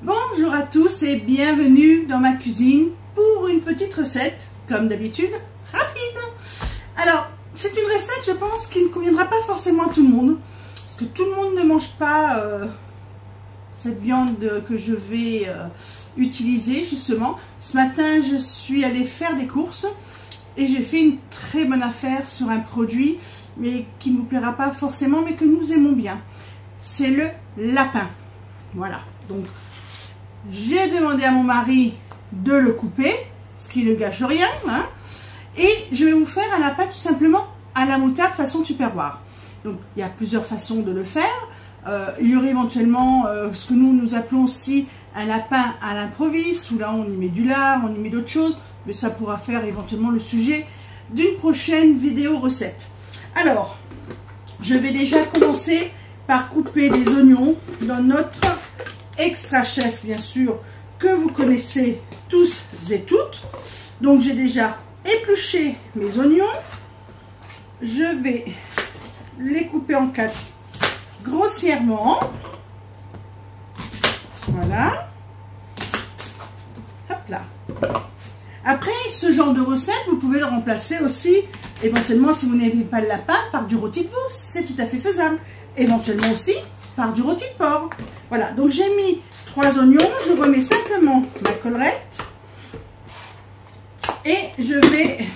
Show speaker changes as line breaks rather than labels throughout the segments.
Bonjour à tous et bienvenue dans ma cuisine pour une petite recette, comme d'habitude, rapide. Alors, c'est une recette, je pense, qui ne conviendra pas forcément à tout le monde, parce que tout le monde ne mange pas cette viande que je vais utiliser, justement. Ce matin, je suis allée faire des courses et j'ai fait une très bonne affaire sur un produit, mais qui ne vous plaira pas forcément, mais que nous aimons bien. C'est le lapin. Voilà, donc j'ai demandé à mon mari de le couper, ce qui ne gâche rien, hein, et je vais vous faire un lapin tout simplement à la moutarde façon tupperware. Donc il y a plusieurs façons de le faire. Il y aurait éventuellement ce que nous appelons aussi un lapin à l'improviste, où là on y met du lard, on y met d'autres choses, mais ça pourra faire éventuellement le sujet d'une prochaine vidéo recette. Alors, je vais déjà commencer par couper des oignons dans notre Extra Chef, bien sûr, que vous connaissez tous et toutes. Donc j'ai déjà épluché mes oignons. Je vais les couper en 4 grossièrement. Voilà. Hop là. Après, ce genre de recette, vous pouvez le remplacer aussi, éventuellement, si vous n'aimez pas le lapin, par du rôti de veau. C'est tout à fait faisable. Éventuellement aussi par du rôti de porc. Voilà, donc j'ai mis 3 oignons, je remets simplement ma collerette et je vais,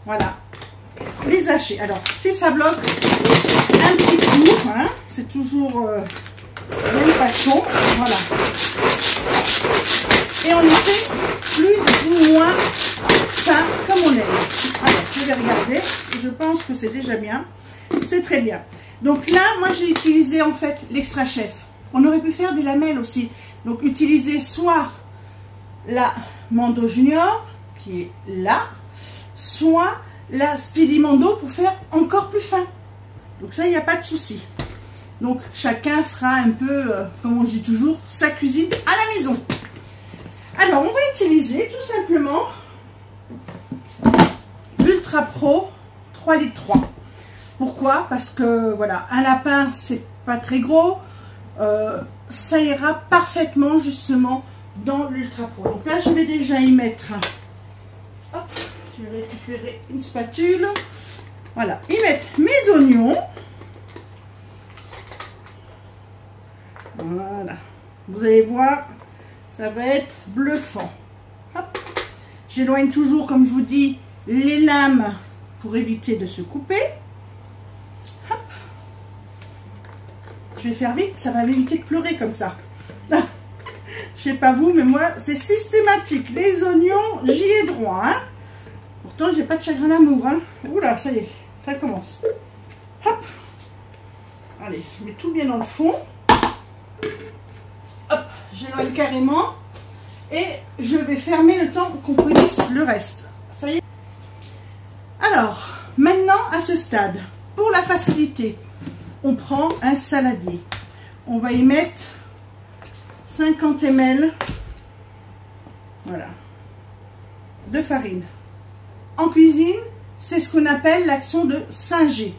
voilà, les hacher. Alors, si ça bloque un petit coup, hein, c'est toujours la même façon, voilà. Et on les fait plus ou moins fin comme on aime. Alors, je vais regarder, je pense que c'est déjà bien, c'est très bien. Donc là, moi j'ai utilisé en fait l'Extra Chef. On aurait pu faire des lamelles aussi. Donc utiliser soit la Mando Junior, qui est là, soit la Speedy Mando pour faire encore plus fin. Donc ça, il n'y a pas de souci. Donc chacun fera un peu, comme on dit toujours, sa cuisine à la maison. Alors on va utiliser tout simplement l'Ultra Pro 3 litres 3. Pourquoi? Parce que voilà, un lapin c'est pas très gros, ça ira parfaitement justement dans l'Ultra Pro. Donc là je vais déjà y mettre, hop, je vais récupérer une spatule, voilà, y mettre mes oignons, voilà, vous allez voir, ça va être bluffant. J'éloigne toujours, comme je vous dis, les lames pour éviter de se couper. Je vais faire vite, ça va m'éviter de pleurer comme ça. Je sais pas vous, mais moi, c'est systématique. Les oignons, j'y ai droit. Hein. Pourtant, j'ai pas de chagrin d'amour. Hein. Oula, ça y est, ça commence. Hop. Allez, je mets tout bien dans le fond. Hop, j'éloigne carrément. Et je vais fermer le temps qu'on brunisse le reste. Ça y est. Alors, maintenant, à ce stade, pour la facilité, on prend un saladier. On va y mettre 50 ml, voilà, de farine. En cuisine, c'est ce qu'on appelle l'action de singer.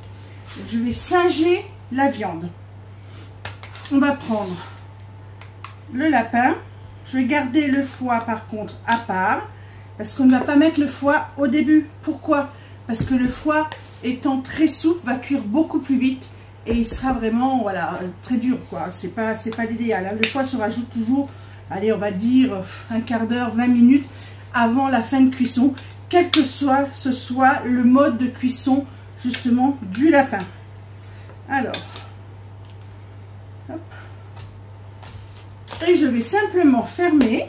Je vais singer la viande. On va prendre le lapin. Je vais garder le foie par contre à part, parce qu'on ne va pas mettre le foie au début. Pourquoi? Parce que le foie, étant très souple, va cuire beaucoup plus vite. Et il sera vraiment, voilà, très dur, quoi. C'est pas l'idéal. Hein. Le foie se rajoute toujours, allez, on va dire, un quart d'heure, 20 minutes avant la fin de cuisson. Quel que soit, ce soit le mode de cuisson, justement, du lapin. Alors, hop. Et je vais simplement fermer,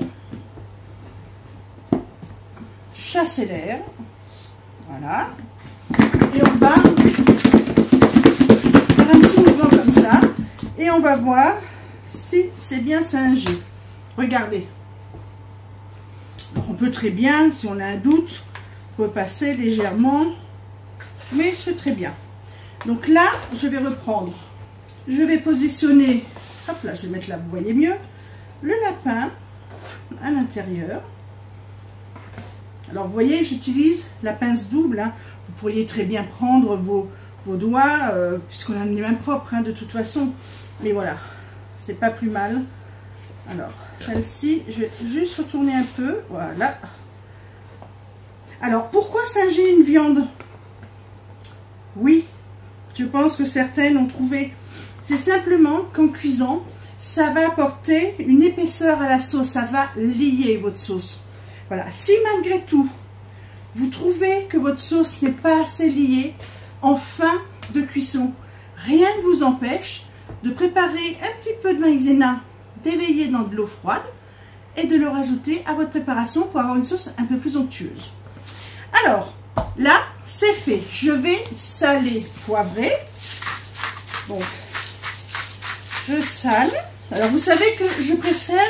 chasser l'air. Voilà. Et on va un petit mouvement comme ça et on va voir si c'est bien singé. Regardez. Alors, on peut très bien, si on a un doute, repasser légèrement, mais c'est très bien. Donc là, je vais reprendre. Je vais positionner, hop là, je vais mettre là, vous voyez mieux, le lapin à l'intérieur. Alors, vous voyez, j'utilise la pince double. Hein. Vous pourriez très bien prendre vos doigts, puisqu'on a les mains propres, hein, de toute façon. Mais voilà, c'est pas plus mal. Alors, celle-ci, je vais juste retourner un peu. Voilà. Alors, pourquoi singer une viande? Oui, je pense que certaines ont trouvé. C'est simplement qu'en cuisant, ça va apporter une épaisseur à la sauce. Ça va lier votre sauce. Voilà. Si malgré tout, vous trouvez que votre sauce n'est pas assez liée en fin de cuisson, rien ne vous empêche de préparer un petit peu de maïzena délayé dans de l'eau froide et de le rajouter à votre préparation pour avoir une sauce un peu plus onctueuse. Alors, là, c'est fait. Je vais saler, poivrer. Donc, je sale. Alors, vous savez que je préfère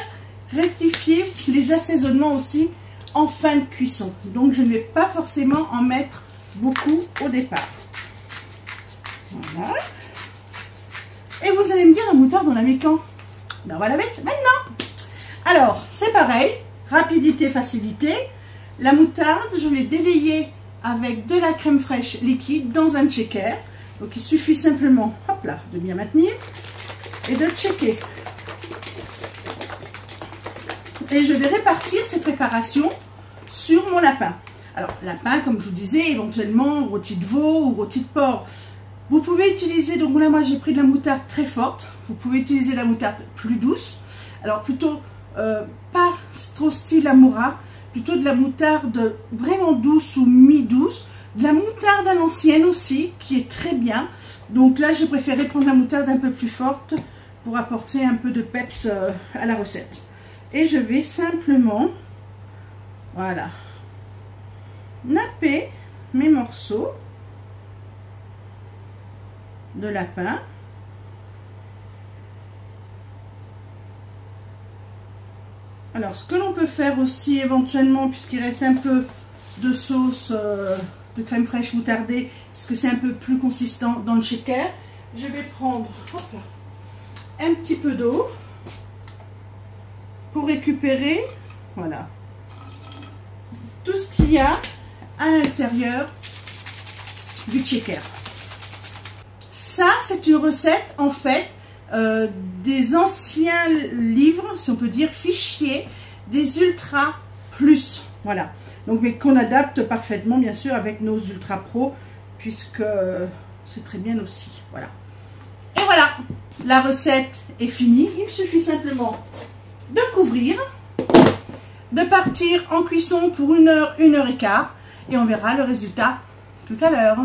rectifier les assaisonnements aussi en fin de cuisson. Donc, je ne vais pas forcément en mettre beaucoup au départ. Voilà. Et vous allez me dire, la moutarde, on la met quand? Ben, on va la mettre maintenant. Alors, c'est pareil. Rapidité, facilité. La moutarde, je l'ai délayée avec de la crème fraîche liquide dans un shaker. Donc, il suffit simplement, hop là, de bien maintenir et de checker. Et je vais répartir ces préparations sur mon lapin. Alors, lapin, comme je vous disais, éventuellement rôti de veau ou rôti de porc. Vous pouvez utiliser, donc là, moi, j'ai pris de la moutarde très forte. Vous pouvez utiliser la moutarde plus douce. Alors, plutôt, pas trop style Amora, plutôt de la moutarde vraiment douce ou mi-douce. De la moutarde à l'ancienne aussi, qui est très bien. Donc là, j'ai préféré prendre la moutarde un peu plus forte pour apporter un peu de peps à la recette. Et je vais simplement, voilà, napper mes morceaux de lapin. Alors, ce que l'on peut faire aussi éventuellement, puisqu'il reste un peu de sauce de crème fraîche moutardée, puisque c'est un peu plus consistant dans le shaker, je vais prendre hop là, un petit peu d'eau pour récupérer, voilà, tout ce qu'il y a à l'intérieur du shaker. Ça, c'est une recette, en fait, des anciens livres, si on peut dire, fichiers, des Ultra Plus. Voilà. Donc, mais qu'on adapte parfaitement, bien sûr, avec nos Ultra Pro, puisque c'est très bien aussi. Voilà. Et voilà, la recette est finie. Il suffit simplement de couvrir, de partir en cuisson pour 1 heure, 1 heure et quart, et on verra le résultat tout à l'heure.